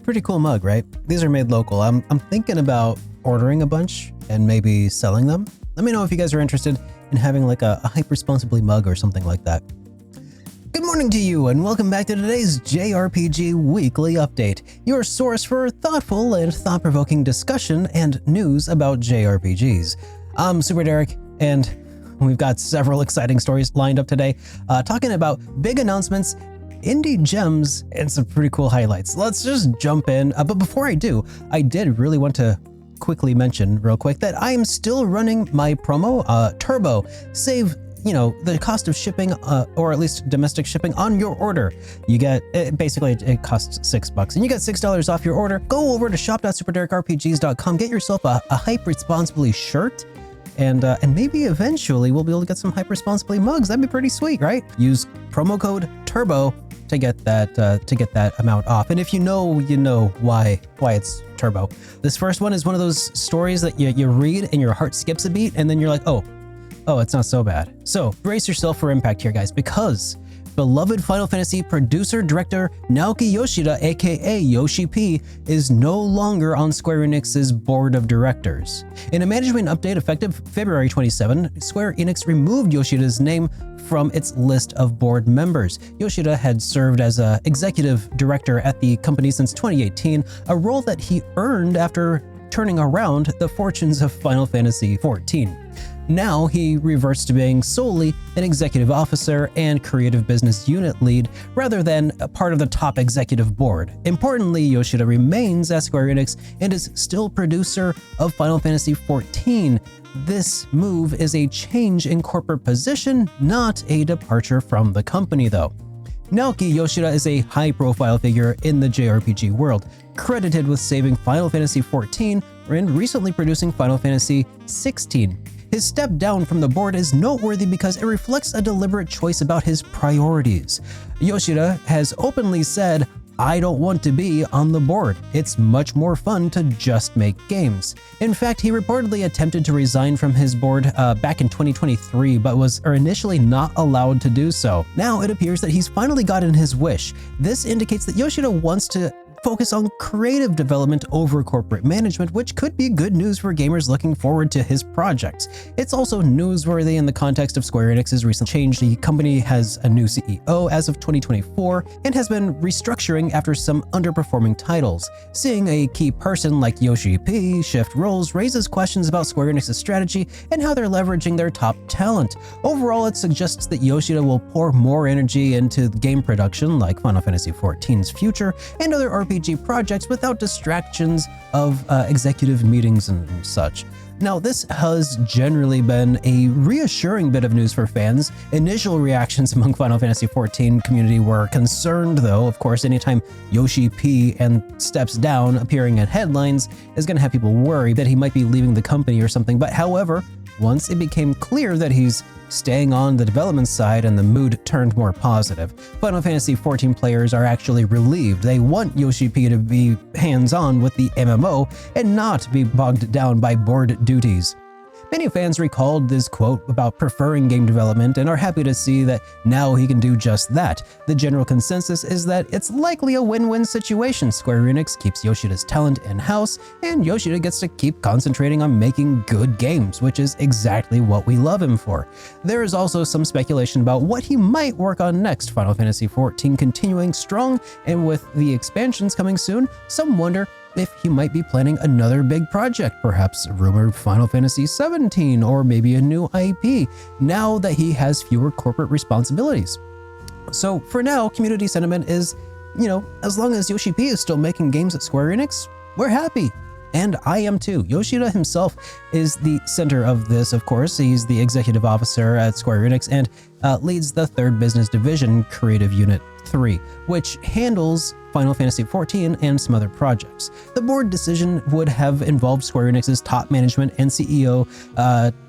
Pretty cool mug, right? These are made local. I'm thinking about ordering a bunch and maybe selling them. Let me know if you guys are interested in having like a Hype Responsibly mug or something like that. Good morning to you and welcome back to today's JRPG Weekly Update, your source for thoughtful and thought-provoking discussion and news about JRPGs. I'm SuperDerek and we've got several exciting stories lined up today, talking about big announcements, indie gems, and some pretty cool highlights. Let's just jump in. But before I do, I did really want to quickly mention real quick that I am still running my promo, Turbo. Save, the cost of shipping, or at least domestic shipping on your order. You get, basically it costs $6 and you get $6 off your order. Go over to shop.superderekrpgs.com, get yourself a Hype Responsibly shirt. And maybe eventually we'll be able to get some Hype Responsibly mugs. That'd be pretty sweet, right? Use promo code TURBO to get that amount off. And if you know why it's Turbo. This first one is one of those stories that you read and your heart skips a beat, and then you're like, oh, it's not so bad. So brace yourself for impact here, guys, because beloved Final Fantasy producer-director Naoki Yoshida, aka Yoshi-P, is no longer on Square Enix's board of directors. In a management update effective February 27, Square Enix removed Yoshida's name from its list of board members. Yoshida had served as an executive director at the company since 2018, a role that he earned after turning around the fortunes of Final Fantasy XIV. Now he reverts to being solely an executive officer and creative business unit lead rather than a part of the top executive board. Importantly, Yoshida remains at Square Enix and is still producer of Final Fantasy XIV. This move is a change in corporate position, not a departure from the company though. Naoki Yoshida is a high-profile figure in the JRPG world, credited with saving Final Fantasy XIV and recently producing Final Fantasy XVI. His step down from the board is noteworthy because it reflects a deliberate choice about his priorities. Yoshida has openly said, "I don't want to be on the board. It's much more fun to just make games." In fact, he reportedly attempted to resign from his board back in 2023, but was initially not allowed to do so. Now it appears that he's finally gotten his wish. This indicates that Yoshida wants to focus on creative development over corporate management, which could be good news for gamers looking forward to his projects. It's also newsworthy in the context of Square Enix's recent change. The company has a new CEO as of 2024 and has been restructuring after some underperforming titles. Seeing a key person like Yoshi-P shift roles raises questions about Square Enix's strategy and how they're leveraging their top talent. Overall, it suggests that Yoshida will pour more energy into game production like Final Fantasy XIV's future and other RPG projects without distractions of executive meetings and such. Now, this has generally been a reassuring bit of news for fans. Initial reactions among Final Fantasy XIV community were concerned, though. Of course, anytime Yoshi-P and Steps Down appearing in headlines is going to have people worry that he might be leaving the company or something. But however, once it became clear that he's staying on the development side and the mood turned more positive, Final Fantasy XIV players are actually relieved. They want Yoshi-P to be hands-on with the MMO and not be bogged down by board duties. Many fans recalled this quote about preferring game development and are happy to see that now he can do just that. The general consensus is that it's likely a win-win situation. Square Enix keeps Yoshida's talent in-house, and Yoshida gets to keep concentrating on making good games, which is exactly what we love him for. There is also some speculation about what he might work on next. Final Fantasy XIV continuing strong, and with the expansions coming soon, some wonder if he might be planning another big project, perhaps rumored Final Fantasy XVII or maybe a new IP, now that he has fewer corporate responsibilities. So for now, community sentiment is, as long as Yoshi-P is still making games at Square Enix, we're happy. And I am too. Yoshida himself is the center of this, of course. He's the executive officer at Square Enix and leads the third business division, Creative Unit 3, which handles Final Fantasy XIV and some other projects. The board decision would have involved Square Enix's top management and CEO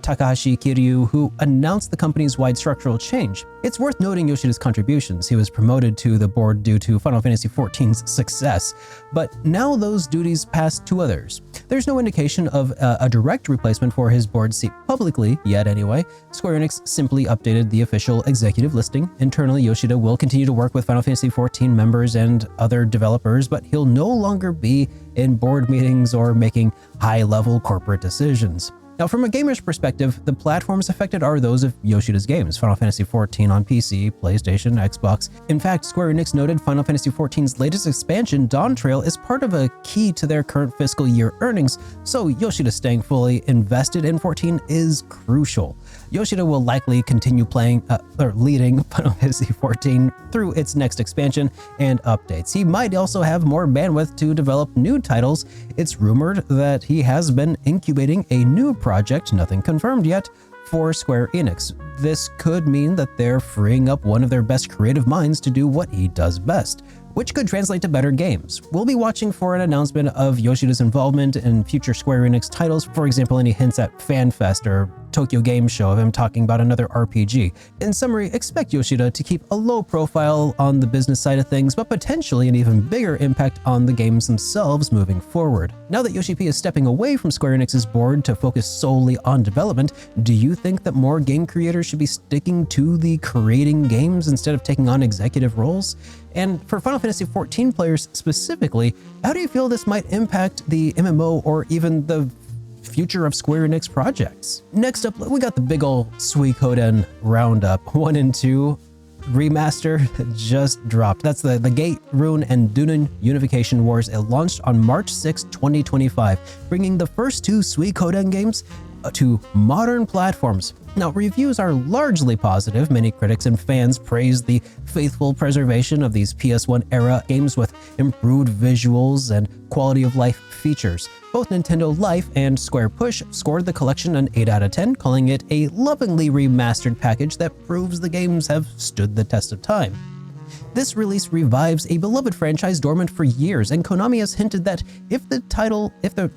Takahashi Kiryu, who announced the company's wide structural change. It's worth noting Yoshida's contributions. He was promoted to the board due to Final Fantasy XIV's success, but now those duties pass to others. There's no indication of a direct replacement for his board seat publicly yet anyway. Square Enix simply updated the official executive listing. Internally, Yoshida will continue to work with Final Fantasy XIV members and other developers, but he'll no longer be in board meetings or making high-level corporate decisions. Now, from a gamer's perspective, the platforms affected are those of Yoshida's games, Final Fantasy XIV on PC, PlayStation, Xbox. In fact, Square Enix noted Final Fantasy XIV's latest expansion, Dawn Trail, is part of a key to their current fiscal year earnings, so Yoshida staying fully invested in 14 is crucial. Yoshida will likely continue leading Final Fantasy XIV through its next expansion and updates. He might also have more bandwidth to develop new titles. It's rumored that he has been incubating a new project, nothing confirmed yet, for Square Enix. This could mean that they're freeing up one of their best creative minds to do what he does best, which could translate to better games. We'll be watching for an announcement of Yoshida's involvement in future Square Enix titles. For example, any hints at FanFest or Tokyo Game Show of him talking about another RPG. In summary, expect Yoshida to keep a low profile on the business side of things, but potentially an even bigger impact on the games themselves moving forward. Now that Yoshi-P is stepping away from Square Enix's board to focus solely on development, do you think that more game creators should be sticking to the creating games instead of taking on executive roles? And for Final Fantasy XIV players specifically, how do you feel this might impact the MMO or even the future of Square Enix projects? Next up, we got the big ol' Suikoden roundup. 1 and 2 Remaster just dropped. That's the Gate, Rune, and Dunin Unification Wars. It launched on March 6, 2025, bringing the first 2 Suikoden games to modern platforms. Now, reviews are largely positive. Many critics and fans praise the faithful preservation of these PS1-era games with improved visuals and quality of life features. Both Nintendo Life and Square Push scored the collection an 8 out of 10, calling it a lovingly remastered package that proves the games have stood the test of time. This release revives a beloved franchise dormant for years, and Konami has hinted that if the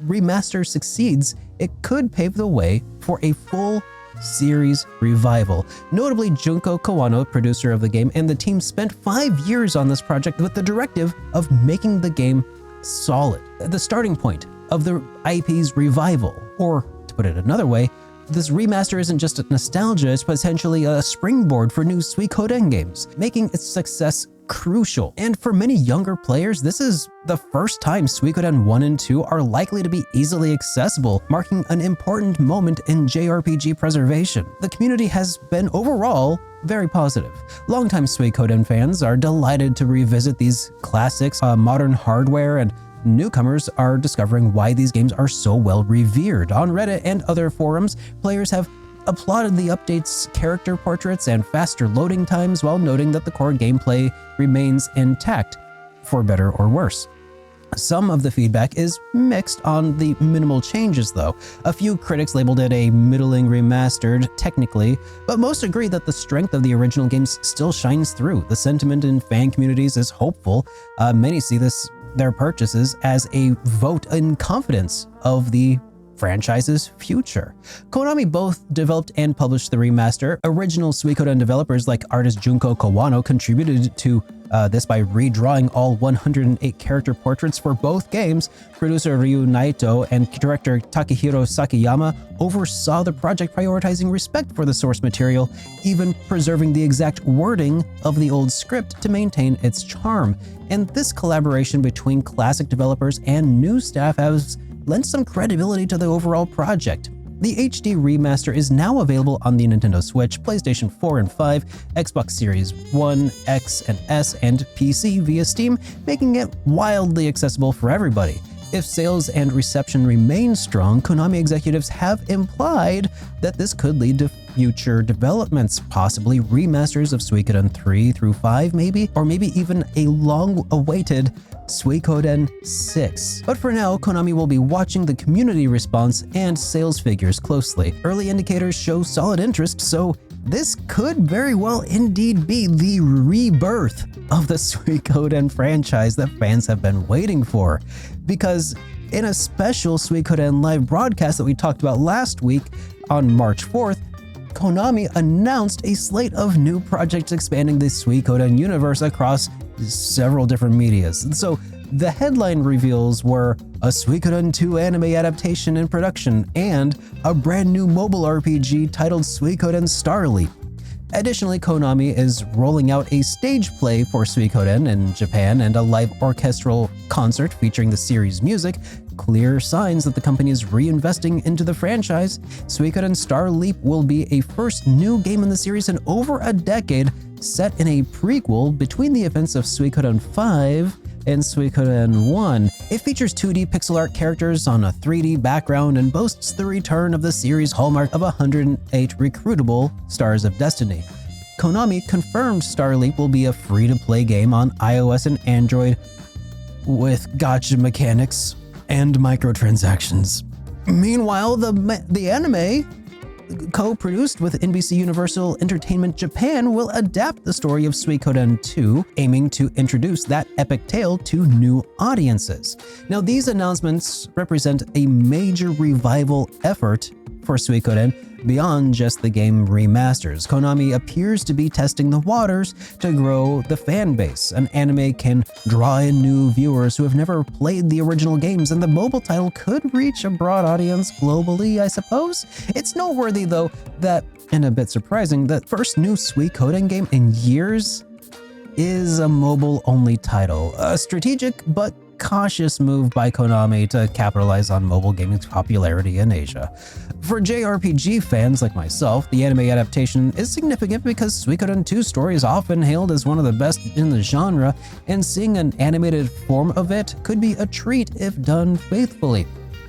remaster succeeds, it could pave the way for a full series revival. Notably, Junko Kawano, producer of the game, and the team spent 5 years on this project with the directive of making the game solid. The starting point of the IP's revival, or to put it another way, this remaster isn't just a nostalgia, it's potentially a springboard for new Suikoden games, making its success crucial. And for many younger players, this is the first time Suikoden 1 and 2 are likely to be easily accessible, marking an important moment in JRPG preservation. The community has been overall very positive. Longtime Suikoden fans are delighted to revisit these classics, modern hardware, and newcomers are discovering why these games are so well revered. On Reddit and other forums, players have applauded the updates, character portraits, and faster loading times, while noting that the core gameplay remains intact, for better or worse. Some of the feedback is mixed on the minimal changes though. A few critics labeled it a middling remastered technically, but most agree that the strength of the original games still shines through. The sentiment in fan communities is hopeful. Many see their purchases as a vote in confidence of the franchise's future. Konami both developed and published the remaster. Original Suikoden developers like artist Junko Kawano contributed to this by redrawing all 108 character portraits for both games. Producer Ryu Naito and director Takehiro Sakiyama oversaw the project, prioritizing respect for the source material, even preserving the exact wording of the old script to maintain its charm. And this collaboration between classic developers and new staff has lent some credibility to the overall project. The HD remaster is now available on the Nintendo Switch, PlayStation 4 and 5, Xbox Series 1, X and S, and PC via Steam, making it wildly accessible for everybody. If sales and reception remain strong, Konami executives have implied that this could lead to future developments, possibly remasters of Suikoden 3 through 5 maybe, or maybe even a long-awaited Suikoden 6. But for now, Konami will be watching the community response and sales figures closely. Early indicators show solid interest, so this could very well indeed be the rebirth of the Suikoden franchise that fans have been waiting for. Because in a special Suikoden live broadcast that we talked about last week on March 4th, Konami announced a slate of new projects expanding the Suikoden universe across several different medias. So The headline reveals were a Suikoden II anime adaptation in production and a brand new mobile RPG titled Suikoden Star Leap. Additionally, Konami is rolling out a stage play for Suikoden in Japan and a live orchestral concert featuring the series' music, clear signs that the company is reinvesting into the franchise. Suikoden Star Leap will be a first new game in the series in over a decade, set in a prequel between the events of Suikoden V and Suikoden 1. It features 2D pixel art characters on a 3D background and boasts the return of the series' hallmark of 108 recruitable Stars of Destiny. Konami confirmed Star Leap will be a free-to-play game on iOS and Android with gacha mechanics and microtransactions. Meanwhile, the anime, co-produced with NBC Universal Entertainment Japan, will adapt the story of Suikoden II, aiming to introduce that epic tale to new audiences. Now, these announcements represent a major revival effort for Suikoden beyond just the game remasters. Konami appears to be testing the waters to grow the fan base. An anime can draw in new viewers who have never played the original games, and the mobile title could reach a broad audience globally, I suppose. It's noteworthy, though, that, and a bit surprising, the first new Suikoden game in years is a mobile-only title. A strategic but cautious move by Konami to capitalize on mobile gaming's popularity in Asia. For JRPG fans like myself, the anime adaptation is significant because Suikoden 2's story is often hailed as one of the best in the genre, and seeing an animated form of it could be a treat if done faithfully.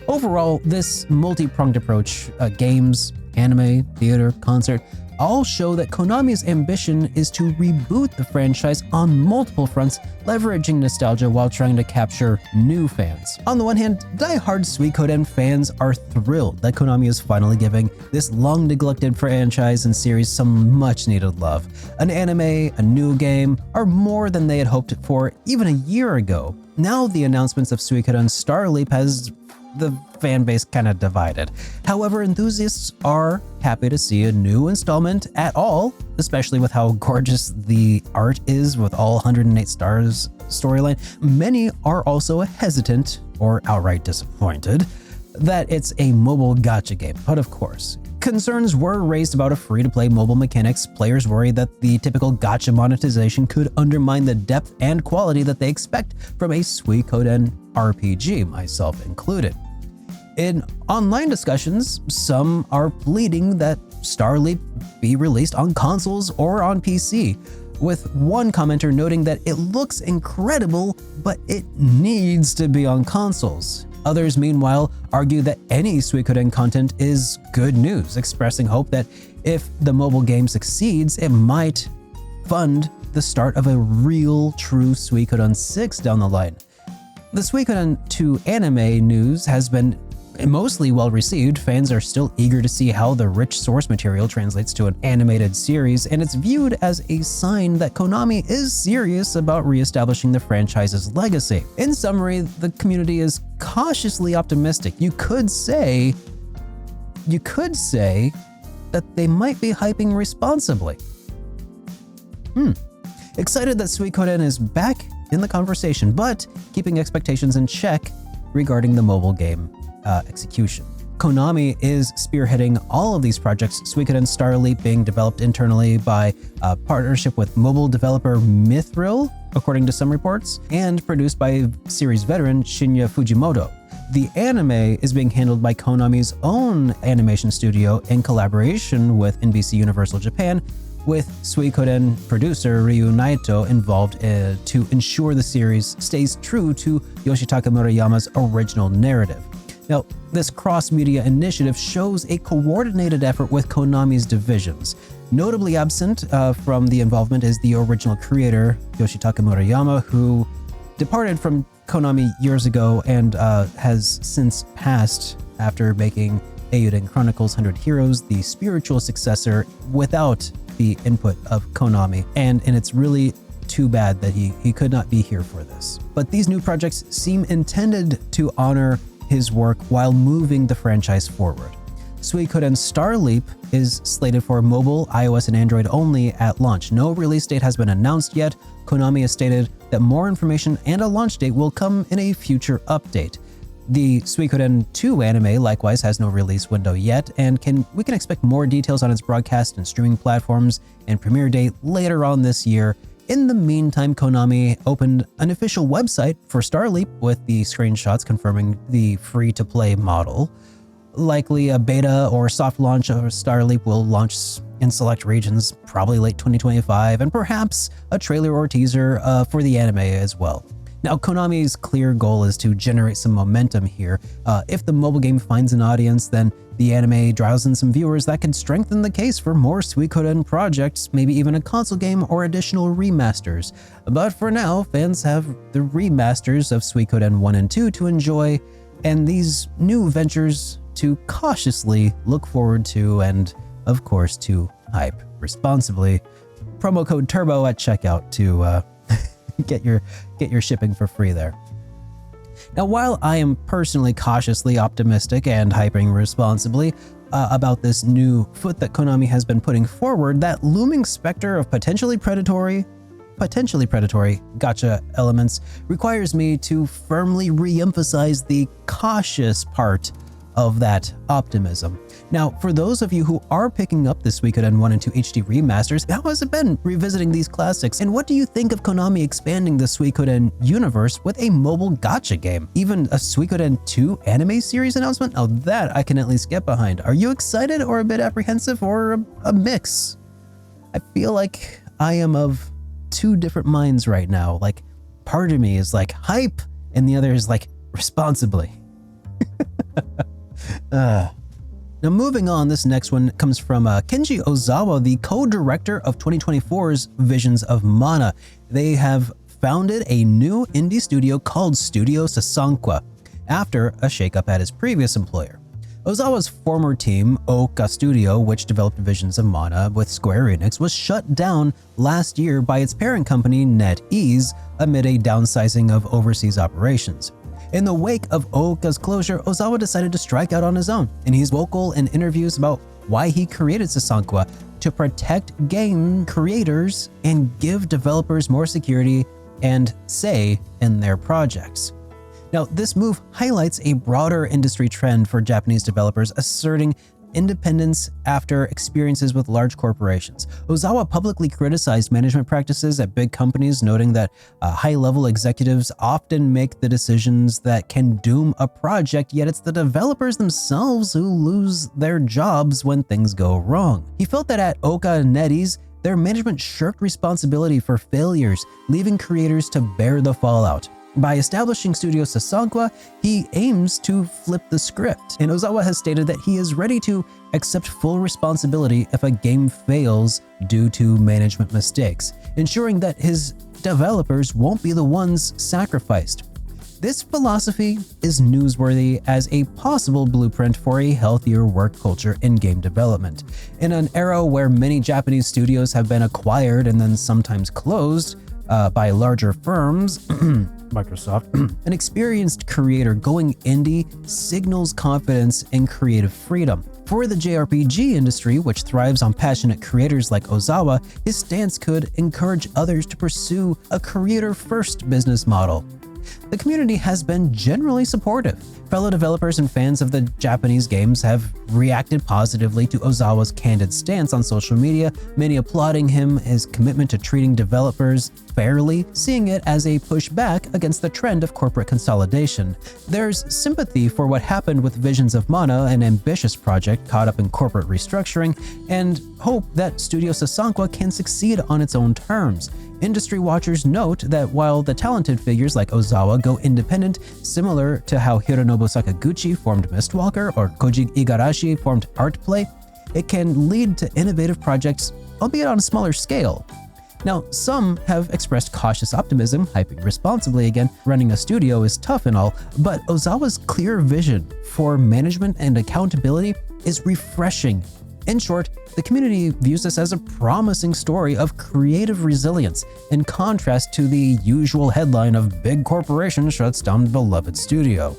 Overall, this multi-pronged approach, games, anime, theater, concert, all show that Konami's ambition is to reboot the franchise on multiple fronts, leveraging nostalgia while trying to capture new fans. On the one hand, die-hard Suikoden fans are thrilled that Konami is finally giving this long-neglected franchise and series some much-needed love. An anime, a new game, are more than they had hoped for even a year ago. Now the announcements of Suikoden Star Leap has the fan base kind of divided. However, enthusiasts are happy to see a new installment at all, especially with how gorgeous the art is with all 108 stars storyline. Many are also hesitant or outright disappointed that it's a mobile gacha game, but of course, concerns were raised about a free-to-play mobile mechanics. Players worry that the typical gacha monetization could undermine the depth and quality that they expect from a Suikoden RPG, myself included. In online discussions, some are pleading that Star Leap be released on consoles or on PC, with one commenter noting that it looks incredible, but it needs to be on consoles. Others, meanwhile, argue that any Suikoden content is good news, expressing hope that if the mobile game succeeds, it might fund the start of a real, true Suikoden 6 down the line. The Suikoden II anime news has been mostly well received. Fans are still eager to see how the rich source material translates to an animated series, and it's viewed as a sign that Konami is serious about reestablishing the franchise's legacy. In summary, the community is cautiously optimistic. You could say that they might be hyping responsibly. Excited that Suikoden is back in the conversation, but keeping expectations in check regarding the mobile game execution. Konami is spearheading all of these projects, Suikoden Star Leap being developed internally by a partnership with mobile developer Mithril, according to some reports, and produced by series veteran Shinya Fujimoto. The anime is being handled by Konami's own animation studio in collaboration with NBC Universal Japan, with Suikoden producer Ryu Naito involved to ensure the series stays true to Yoshitaka Murayama's original narrative. Now, this cross-media initiative shows a coordinated effort with Konami's divisions. Notably absent from the involvement is the original creator, Yoshitaka Murayama, who departed from Konami years ago and has since passed after making Eiyuden Chronicles 100 Heroes, the spiritual successor, without the input of Konami, and it's really too bad that he could not be here for this. But these new projects seem intended to honor his work while moving the franchise forward. Suikoden Star Leap is slated for mobile, iOS, and Android only at launch. No release date has been announced yet. Konami has stated that more information and a launch date will come in a future update. The Suikoden II anime likewise has no release window yet, and we can expect more details on its broadcast and streaming platforms and premiere date later on this year. In the meantime, Konami opened an official website for Star Leap with the screenshots confirming the free-to-play model. Likely a beta or soft launch of Star Leap will launch in select regions, probably late 2025, and perhaps a trailer or teaser for the anime as well. Now, Konami's clear goal is to generate some momentum here. If the mobile game finds an audience, then the anime draws in some viewers that could strengthen the case for more Suikoden projects, maybe even a console game or additional remasters. But for now, fans have the remasters of Suikoden 1 and 2 to enjoy, and these new ventures to cautiously look forward to and, of course, to hype responsibly. Promo code TURBO at checkout to get your shipping for free there. Now, while I am personally cautiously optimistic and hyping responsibly about this new foot that Konami has been putting forward, that looming specter of potentially predatory gacha elements requires me to firmly re-emphasize the cautious part of that optimism. Now, for those of you who are picking up the Suikoden 1 and 2 HD remasters, how has it been revisiting these classics? And what do you think of Konami expanding the Suikoden universe with a mobile gacha game? Even a Suikoden 2 anime series announcement? Now that I can at least get behind. Are you excited or a bit apprehensive or a mix? I feel like I am of two different minds right now. Like, part of me is like hype and the other is like responsibly. Now moving on, this next one comes from Kenji Ozawa, the co-director of 2024's Visions of Mana. They have founded a new indie studio called Studio Sasanqua after a shakeup at his previous employer. Ozawa's former team, Oka Studio, which developed Visions of Mana with Square Enix, was shut down last year by its parent company NetEase amid a downsizing of overseas operations. In the wake of Oka's closure, Ozawa decided to strike out on his own, and he's vocal in interviews about why he created Sasanqua: to protect game creators and give developers more security and say in their projects. Now, this move highlights a broader industry trend for Japanese developers asserting independence after experiences with large corporations. Ozawa publicly criticized management practices at big companies, noting that high-level executives often make the decisions that can doom a project, yet it's the developers themselves who lose their jobs when things go wrong. He felt that at Oka and NetEase, their management shirked responsibility for failures, leaving creators to bear the fallout. By establishing Studio Sasanqua, he aims to flip the script, and Ozawa has stated that he is ready to accept full responsibility if a game fails due to management mistakes, ensuring that his developers won't be the ones sacrificed. This philosophy is newsworthy as a possible blueprint for a healthier work culture in game development. In an era where many Japanese studios have been acquired and then sometimes closed by larger firms, Microsoft, an experienced creator going indie signals confidence in creative freedom. For the JRPG industry, which thrives on passionate creators like Ozawa, his stance could encourage others to pursue a creator-first business model. The community has been generally supportive. Fellow developers and fans of the Japanese games have reacted positively to Ozawa's candid stance on social media, many applauding his commitment to treating developers fairly, seeing it as a pushback against the trend of corporate consolidation. There's sympathy for what happened with Visions of Mana, an ambitious project caught up in corporate restructuring, and hope that Studio Sasanqua can succeed on its own terms. Industry watchers note that while the talented figures like Ozawa go independent, similar to how Hironobu Sakaguchi formed Mistwalker or Koji Igarashi formed Artplay, it can lead to innovative projects, albeit on a smaller scale. Now, some have expressed cautious optimism, hyping responsibly again. Running a studio is tough and all, but Ozawa's clear vision for management and accountability is refreshing. In short, the community views this as a promising story of creative resilience, in contrast to the usual headline of big corporation shuts down beloved studio.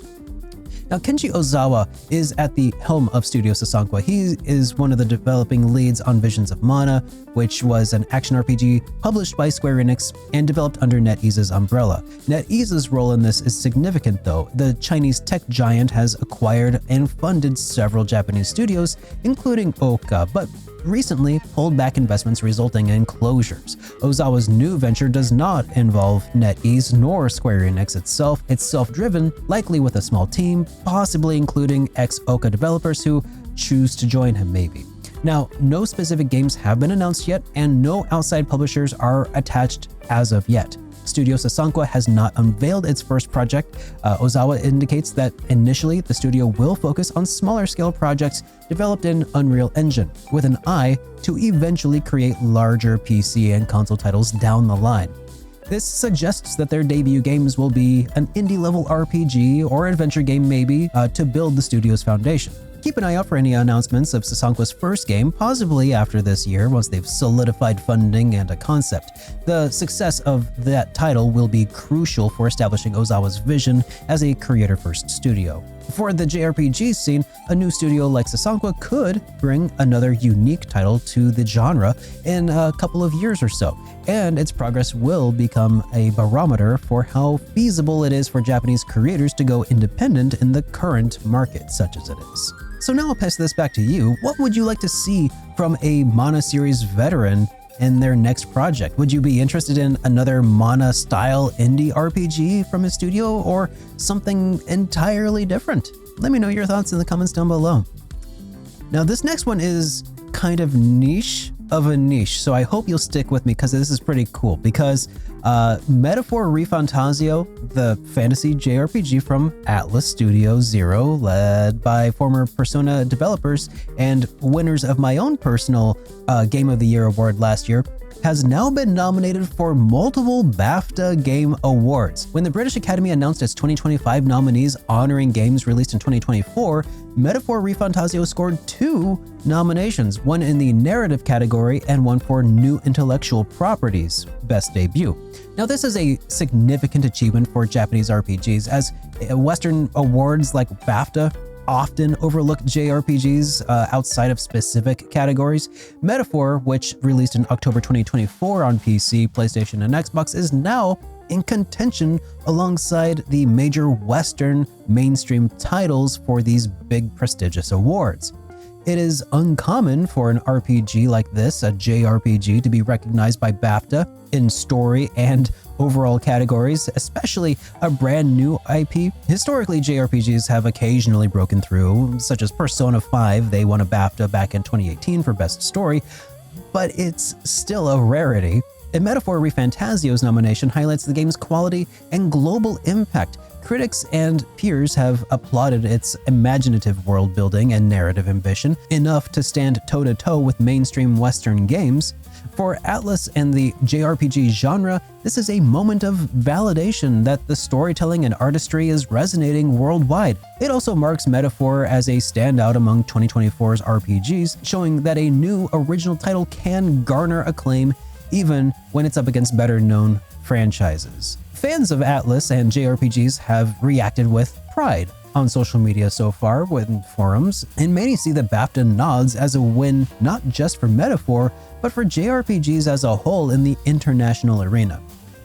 Now, Kenji Ozawa is at the helm of Studio Sasanqua. He is one of the developing leads on Visions of Mana, which was an action RPG published by Square Enix and developed under NetEase's umbrella. NetEase's role in this is significant though. The Chinese tech giant has acquired and funded several Japanese studios, including Oka, but recently pulled back investments resulting in closures. Ozawa's new venture does not involve NetEase nor Square Enix itself. It's self-driven, likely with a small team, possibly including ex-Oka developers who choose to join him maybe. Now, no specific games have been announced yet, and no outside publishers are attached as of yet. Studio Sasanqua has not unveiled its first project. Ozawa indicates that initially the studio will focus on smaller scale projects developed in Unreal Engine, with an eye to eventually create larger PC and console titles down the line. This suggests that their debut games will be an indie-level RPG or adventure game maybe to build the studio's foundation. Keep an eye out for any announcements of Sasanqua's first game, possibly after this year once they've solidified funding and a concept. The success of that title will be crucial for establishing Ozawa's vision as a creator-first studio. For the JRPG scene, a new studio like Sasanqua could bring another unique title to the genre in a couple of years or so, and its progress will become a barometer for how feasible it is for Japanese creators to go independent in the current market, such as it is. So now I'll pass this back to you. What would you like to see from a Mana series veteran in their next project? Would you be interested in another Mana-style indie RPG from a studio or something entirely different? Let me know your thoughts in the comments down below. Now, this next one is kind of niche of a niche, so I hope you'll stick with me because this is pretty cool. Because Metaphor ReFantazio, the fantasy JRPG from Atlus Studio Zero, led by former Persona developers and winners of my own personal Game of the Year award last year, has now been nominated for multiple BAFTA Game Awards. When the British Academy announced its 2025 nominees honoring games released in 2024, Metaphor ReFantazio scored 2 nominations, one in the narrative category and one for New Intellectual Properties Best Debut. Now, this is a significant achievement for Japanese RPGs, as Western awards like BAFTA often overlook JRPGs outside of specific categories. Metaphor, which released in October 2024 on PC, PlayStation, and Xbox, is now in contention alongside the major Western mainstream titles for these big prestigious awards. It is uncommon for an RPG like this, a JRPG, to be recognized by BAFTA in story and overall categories, especially a brand new IP. Historically, JRPGs have occasionally broken through, such as Persona 5. They won a BAFTA back in 2018 for Best Story, but it's still a rarity. And Metaphor ReFantazio's nomination highlights the game's quality and global impact. Critics and peers have applauded its imaginative world building and narrative ambition, enough to stand toe-to-toe with mainstream Western games. For Atlus and the JRPG genre, this is a moment of validation that the storytelling and artistry is resonating worldwide. It also marks Metaphor as a standout among 2024's RPGs, showing that a new original title can garner acclaim even when it's up against better-known franchises. Fans of Atlus and JRPGs have reacted with pride on social media so far, with forums, and many see the BAFTA nods as a win not just for Metaphor, but for JRPGs as a whole in the international arena.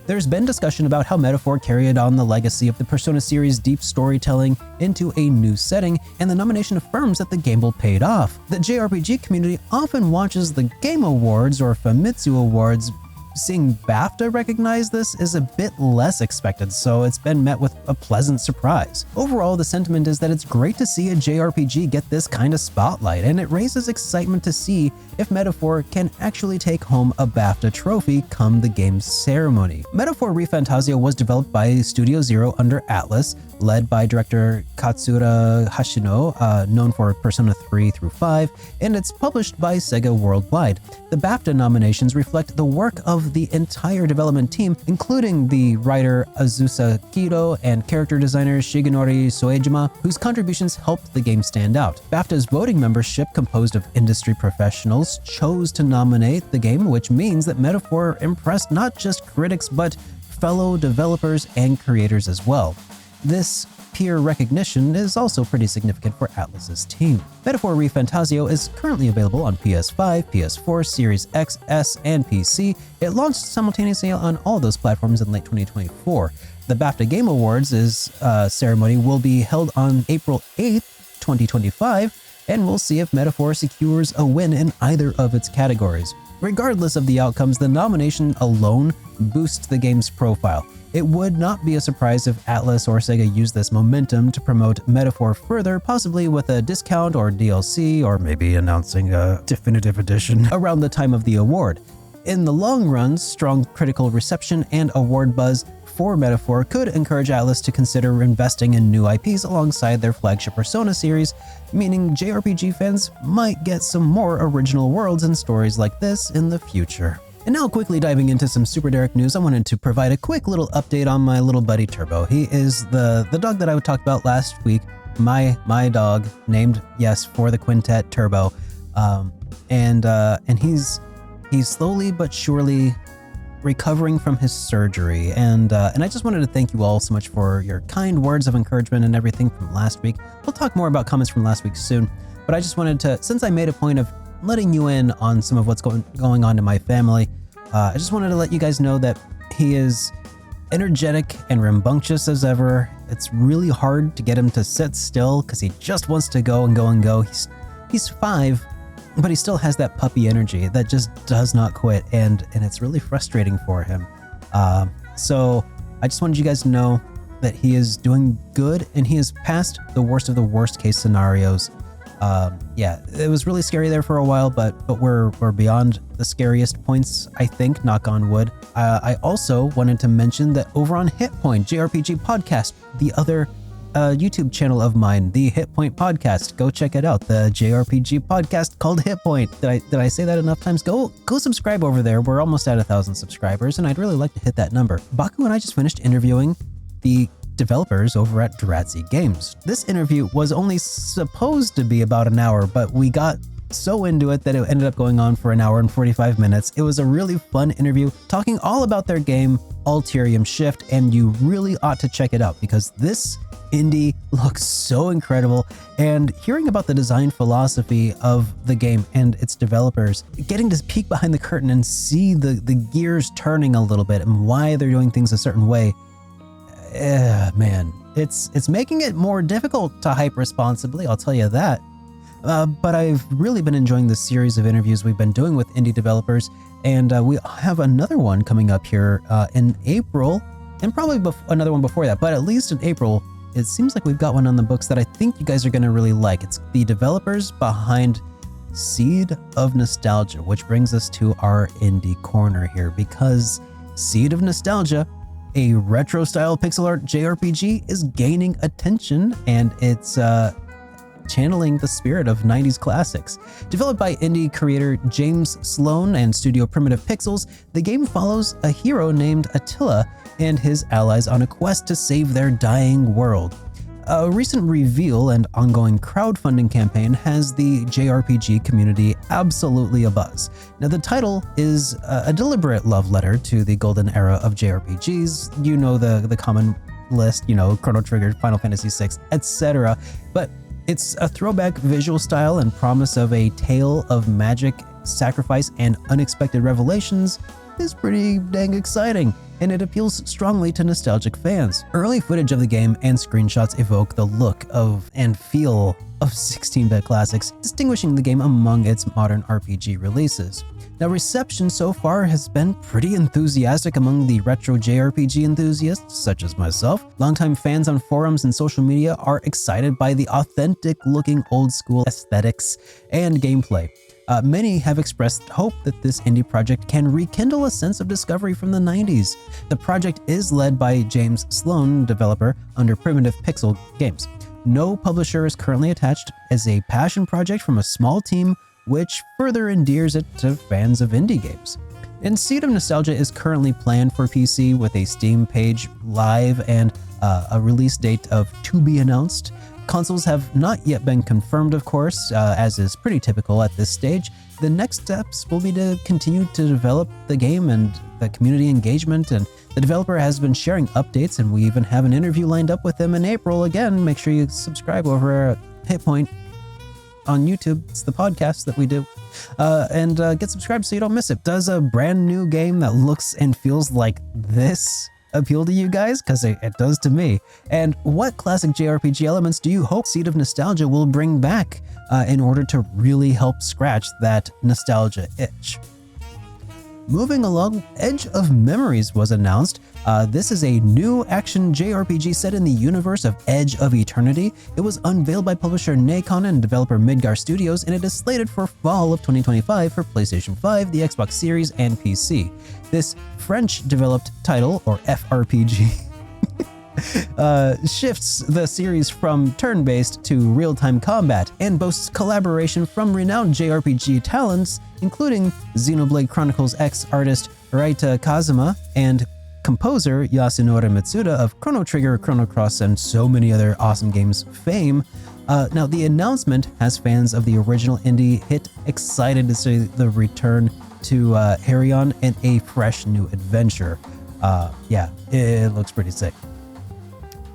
There's been discussion about how Metaphor carried on the legacy of the Persona series' deep storytelling into a new setting, and the nomination affirms that the gamble paid off. The JRPG community often watches the Game Awards or Famitsu Awards. Seeing BAFTA recognize this is a bit less expected, so it's been met with a pleasant surprise. Overall, the sentiment is that it's great to see a JRPG get this kind of spotlight, and it raises excitement to see if Metaphor can actually take home a BAFTA trophy come the game's ceremony. Metaphor ReFantazio was developed by Studio Zero under Atlus, led by director Katsura Hashino, known for Persona 3 through 5, and it's published by Sega worldwide. The BAFTA nominations reflect the work of the entire development team, including the writer Azusa Kido and character designer Shigenori Soejima, whose contributions helped the game stand out. BAFTA's voting membership, composed of industry professionals, chose to nominate the game, which means that Metaphor impressed not just critics but fellow developers and creators as well. This peer recognition is also pretty significant for Atlus's team. Metaphor ReFantazio is currently available on PS5, PS4, Series X, S, and PC. It launched simultaneously on all those platforms in late 2024. The BAFTA Game Awards ceremony will be held on April 8th, 2025, and we'll see if Metaphor secures a win in either of its categories. Regardless of the outcomes, the nomination alone boosts the game's profile. It would not be a surprise if Atlus or Sega use this momentum to promote Metaphor further, possibly with a discount or DLC, or maybe announcing a definitive edition around the time of the award. In the long run, strong critical reception and award buzz for Metaphor could encourage Atlus to consider investing in new IPs alongside their flagship Persona series, meaning JRPG fans might get some more original worlds and stories like this in the future. And now, quickly diving into some SuperDerek news, I wanted to provide a quick little update on my little buddy Turbo. He is the dog that I talked about last week, my dog, named, yes, for the quintet, Turbo. And he's slowly but surely recovering from his surgery, and I just wanted to thank you all so much for your kind words of encouragement and everything from last week. We'll talk more about comments from last week soon, but I just wanted to, since I made a point of letting you in on some of what's going on in my family, I just wanted to let you guys know that he is energetic and rambunctious as ever. It's really hard to get him to sit still because he just wants to go and go and go. He's 5, but he still has that puppy energy that just does not quit, and it's really frustrating for him. So I just wanted you guys to know that he is doing good, and he is past the worst of the worst case scenarios. Yeah, it was really scary there for a while, but we're beyond the scariest points, I think, knock on wood. I also wanted to mention that over on Hitpoint, JRPG Podcast, the other YouTube channel of mine, the Hitpoint Podcast. Go check it out. The JRPG podcast called Hitpoint. Did I say that enough times? Go subscribe over there. We're almost at 1,000 subscribers, and I'd really like to hit that number. Baku and I just finished interviewing the developers over at Duratzi Games. This interview was only supposed to be about an hour, but we got so into it that it ended up going on for an hour and 45 minutes. It was a really fun interview talking all about their game, Alterium Shift, and you really ought to check it out because this indie looks so incredible, and hearing about the design philosophy of the game and its developers, getting to peek behind the curtain and see the gears turning a little bit and why they're doing things a certain way, man, it's making it more difficult to hype responsibly, I'll tell you that. But I've really been enjoying this series of interviews we've been doing with indie developers, and we have another one coming up here in April, and probably another one before that, but at least in April, it seems like we've got one on the books that I think you guys are going to really like. It's the developers behind Seed of Nostalgia, which brings us to our indie corner here, because Seed of Nostalgia, a retro-style pixel art JRPG, is gaining attention, and it's channeling the spirit of 90s classics. Developed by indie creator James Sloan and Studio Primitive Pixels, the game follows a hero named Attila and his allies on a quest to save their dying world. A recent reveal and ongoing crowdfunding campaign has the JRPG community absolutely abuzz. Now, the title is a deliberate love letter to the golden era of JRPGs. You know the common list, Chrono Trigger, Final Fantasy VI, etc. But it's a throwback visual style and promise of a tale of magic, sacrifice, and unexpected revelations is pretty dang exciting, and it appeals strongly to nostalgic fans. Early footage of the game and screenshots evoke the look of and feel of 16-bit classics, distinguishing the game among its modern RPG releases. Now, reception so far has been pretty enthusiastic among the retro JRPG enthusiasts, such as myself. Longtime fans on forums and social media are excited by the authentic-looking old-school aesthetics and gameplay. Many have expressed hope that this indie project can rekindle a sense of discovery from the 90s. The project is led by James Sloan, developer under Primitive Pixel Games. No publisher is currently attached, as a passion project from a small team, which further endears it to fans of indie games. And Seed of Nostalgia is currently planned for PC with a Steam page live and a release date of to be announced. Consoles have not yet been confirmed, of course, as is pretty typical at this stage. the next steps will be to continue to develop the game and the community engagement, and the developer has been sharing updates, and we even have an interview lined up with him in April. Again, make sure you subscribe over at Hitpoint on YouTube. It's the podcast that we do. And get subscribed so you don't miss it. Does a brand new game that looks and feels like this appeal to you guys? Because it does to me. And what classic JRPG elements do you hope Seed of Nostalgia will bring back in order to really help scratch that nostalgia itch? Moving along, Edge of Memories was announced. This is a new action JRPG set in the universe of Edge of Eternity. It was unveiled by publisher Nacon and developer Midgar Studios, and it is slated for fall of 2025 for PlayStation 5, the Xbox Series, and PC. This French-developed title, or FRPG, shifts the series from turn-based to real-time combat and boasts collaboration from renowned JRPG talents, including Xenoblade Chronicles X artist Raita Kazuma and composer Yasunori Mitsuda of Chrono Trigger, Chrono Cross, and so many other awesome games fame. Now, the announcement has fans of the original indie hit excited to see the return to Harion and a fresh new adventure. Yeah, it looks pretty sick.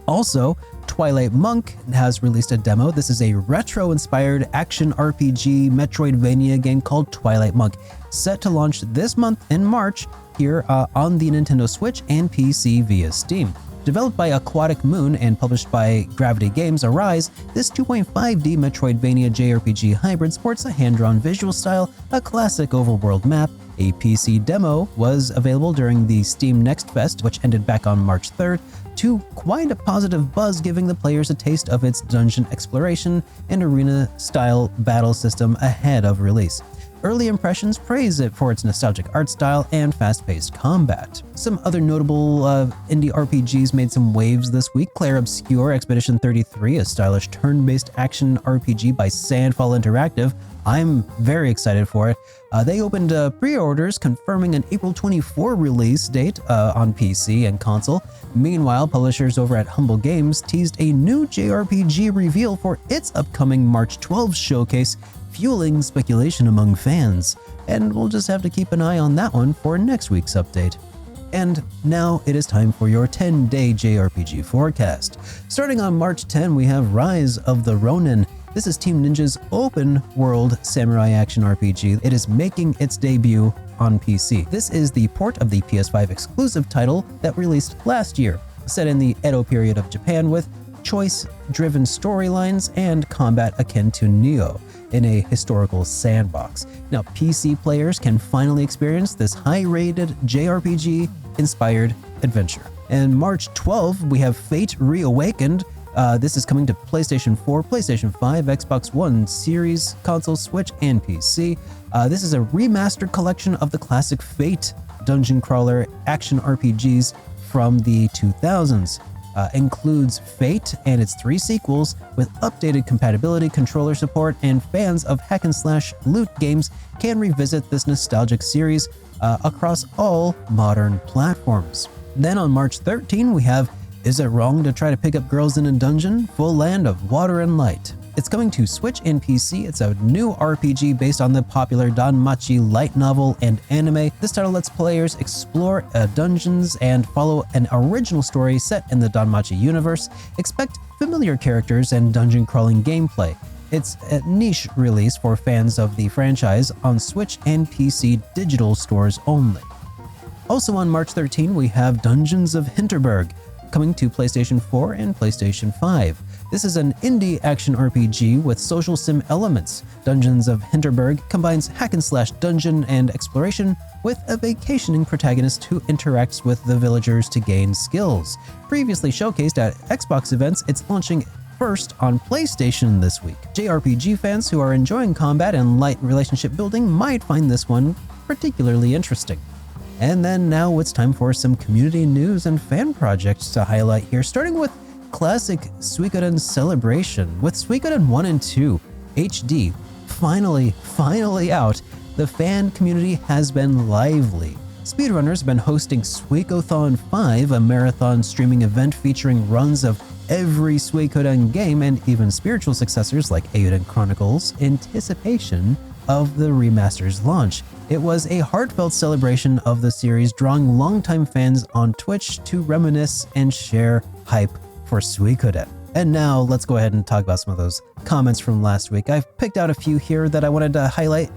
Also, Twilight Monk has released a demo. This is a retro-inspired action RPG Metroidvania game called Twilight Monk, set to launch this month in March here on the Nintendo Switch and PC via Steam. Developed by Aquatic Moon and published by Gravity Games Arise, this 2.5D Metroidvania JRPG hybrid sports a hand-drawn visual style, a classic oval-world map. A PC demo was available during the Steam Next Fest, which ended back on March 3rd, to quite a positive buzz, giving the players a taste of its dungeon exploration and arena-style battle system ahead of release. Early impressions praise it for its nostalgic art style and fast-paced combat. Some other notable indie RPGs made some waves this week. Clair Obscur Expedition 33, a stylish turn-based action RPG by Sandfall Interactive. I'm very excited for it. They opened pre-orders, confirming an April 24 release date on PC and console. Meanwhile, publishers over at Humble Games teased a new JRPG reveal for its upcoming March 12 showcase, fueling speculation among fans. And we'll just have to keep an eye on that one for next week's update. And now it is time for your 10-day JRPG forecast. Starting on March 10, we have Rise of the Ronin. This is Team Ninja's open-world samurai action RPG. It is making its debut on PC. This is the port of the PS5 exclusive title that released last year, set in the Edo period of Japan with choice-driven storylines and combat akin to Nioh in a historical sandbox. Now, PC players can finally experience this high-rated JRPG-inspired adventure. And March 12, we have Fate Reawakened. This is coming to PlayStation 4, PlayStation 5, Xbox One, Series, Console, Switch, and PC. This is a remastered collection of the classic Fate dungeon crawler action RPGs from the 2000s. Includes Fate and its 3 sequels with updated compatibility, controller support, and fans of hack-and-slash loot games can revisit this nostalgic series across all modern platforms. Then on March 13, we have Is It Wrong to Try to Pick Up Girls in a Dungeon? Fulland of Water and Light. It's coming to Switch and PC. It's a new RPG based on the popular Danmachi light novel and anime. This title lets players explore dungeons and follow an original story set in the Danmachi universe. Expect familiar characters and dungeon crawling gameplay. It's a niche release for fans of the franchise on Switch and PC digital stores only. Also on March 13, we have Dungeons of Hinterberg, coming to PlayStation 4 and PlayStation 5. This is an indie action RPG with social sim elements. Dungeons of Hinterberg combines hack-and-slash dungeon and exploration with a vacationing protagonist who interacts with the villagers to gain skills. Previously showcased at Xbox events, it's launching first on PlayStation this week. JRPG fans who are enjoying combat and light relationship building might find this one particularly interesting. And then now it's time for some community news and fan projects to highlight here, starting with classic Suikoden celebration. With Suikoden 1 and 2 HD finally out, the fan community has been lively. Speedrunners have been hosting Suikothon 5, a marathon streaming event featuring runs of every Suikoden game and even spiritual successors like Eiyuden Chronicles. Anticipation of the remaster's launch. It was a heartfelt celebration of the series, drawing longtime fans on Twitch to reminisce and share hype for Suikoden. And now let's go ahead and talk about some of those comments from last week. I've picked out a few here that I wanted to highlight,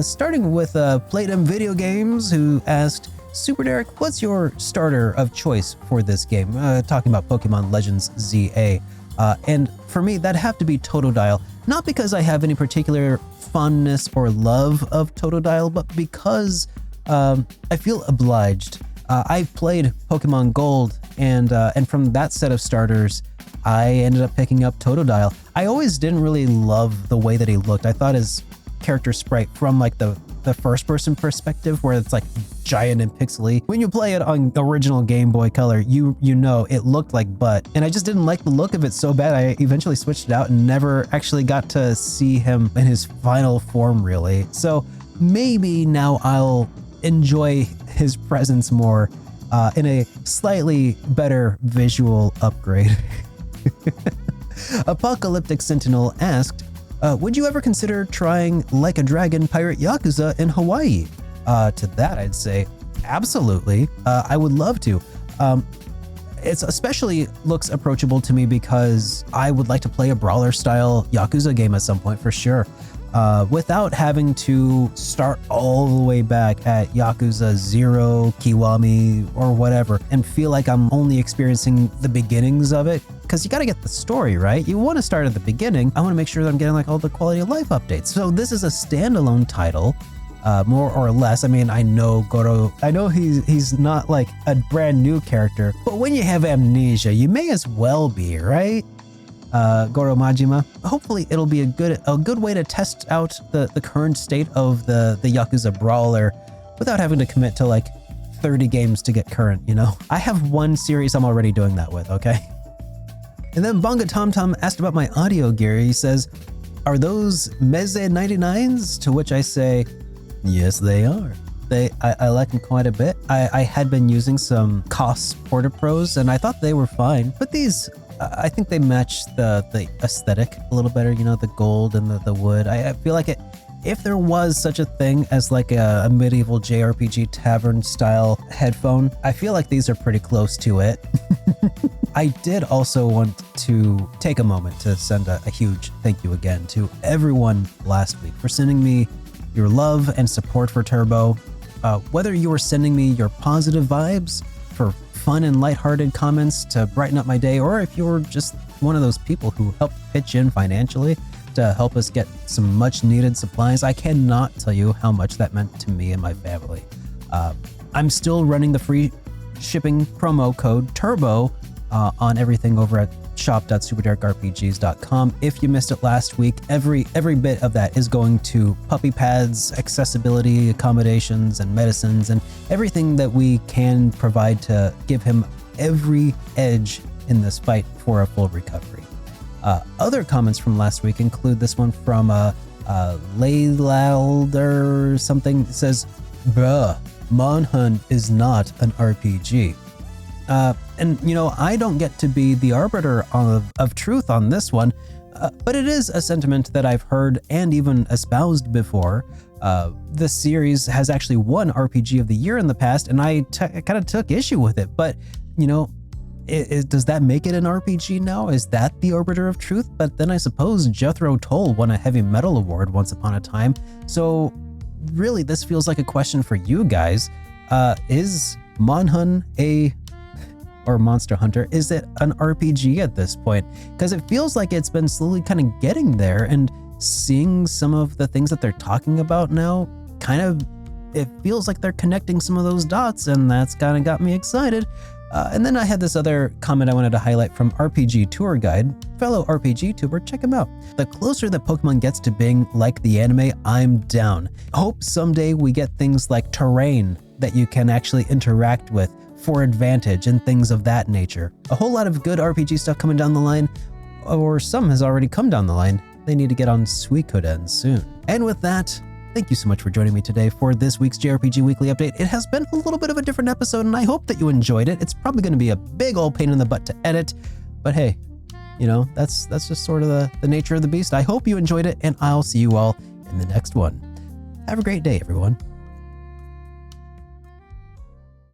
starting with Playdom Video Games, who asked, SuperDerek, what's your starter of choice for this game? Talking about Pokemon Legends ZA. And for me, that'd have to be Totodile. Not because I have any particular fondness or love of Totodile, but because I feel obliged. I've played Pokemon Gold, and from that set of starters, I ended up picking up Totodile. I always didn't really love the way that he looked. I thought his character sprite from like the first person perspective, where it's like giant and pixely. When you play it on original Game Boy Color, you know it looked like butt, and I just didn't like the look of it so bad. I eventually switched it out and never actually got to see him in his final form, really. So maybe now I'll enjoy his presence more in a slightly better visual upgrade. Apocalyptic Sentinel asked, would you ever consider trying Like a Dragon Pirate Yakuza in Hawaii? To that, I'd say absolutely. I would love to. It's especially looks approachable to me because I would like to play a brawler style Yakuza game at some point for sure. Without having to start all the way back at Yakuza 0, Kiwami, or whatever, and feel like I'm only experiencing the beginnings of it. Because you got to get the story, right? You want to start at the beginning. I want to make sure that I'm getting like all the quality of life updates. So this is a standalone title, more or less. I mean, I know Goro, I know he's not like a brand new character, but when you have amnesia, you may as well be, right? Goro Majima. Hopefully it'll be a good way to test out the current state of the Yakuza brawler without having to commit to like 30 games to get current, you know? I have one series I'm already doing that with, okay? And then Bonga Tom Tom asked about my audio gear. He says, are those Meze 99s? To which I say, yes, they are. I like them quite a bit. I had been using some Koss Porta Pros and I thought they were fine, but these, I think they match the aesthetic a little better, you know, the gold and the wood. I feel like if there was such a thing as like a medieval JRPG tavern style headphone, I feel like these are pretty close to it. I did also want to take a moment to send a huge thank you again to everyone last week for sending me your love and support for Turbo. Whether you were sending me your positive vibes for fun and lighthearted comments to brighten up my day, or if you were just one of those people who helped pitch in financially to help us get some much needed supplies, I cannot tell you how much that meant to me and my family. I'm still running the free shipping promo code TURBO on everything over at shop.superderekrpgs.com. If you missed it last week, every bit of that is going to puppy pads, accessibility, accommodations, and medicines, and everything that we can provide to give him every edge in this fight for a full recovery. Other comments from last week include this one from Laylalder something. It says, bruh, Monhun is not an RPG. And, you know, I don't get to be the arbiter of truth on this one, but it is a sentiment that I've heard and even espoused before. The series has actually won RPG of the Year in the past, and I kind of took issue with it. But, you know, does that make it an RPG now? Is that the arbiter of truth? But then I suppose Jethro Tull won a heavy metal award once upon a time. So really, this feels like a question for you guys. Is Monhun or Monster Hunter, is it an RPG at this point? Because it feels like it's been slowly kind of getting there, and seeing some of the things that they're talking about now, kind of, it feels like they're connecting some of those dots, and that's kind of got me excited. And then I had this other comment I wanted to highlight from RPG Tour Guide, fellow RPG tuber, check him out. The closer that Pokemon gets to being like the anime, I'm down. Hope someday we get things like terrain that you can actually interact with for advantage and things of that nature. A whole lot of good RPG stuff coming down the line, or some has already come down the line. They need to get on Suikoden soon. And with that, thank you so much for joining me today for this week's JRPG Weekly Update. It has been a little bit of a different episode, and I hope that you enjoyed it. It's probably going to be a big old pain in the butt to edit, but hey, you know, that's just sort of the nature of the beast. I hope you enjoyed it, and I'll see you all in the next one. Have a great day, everyone.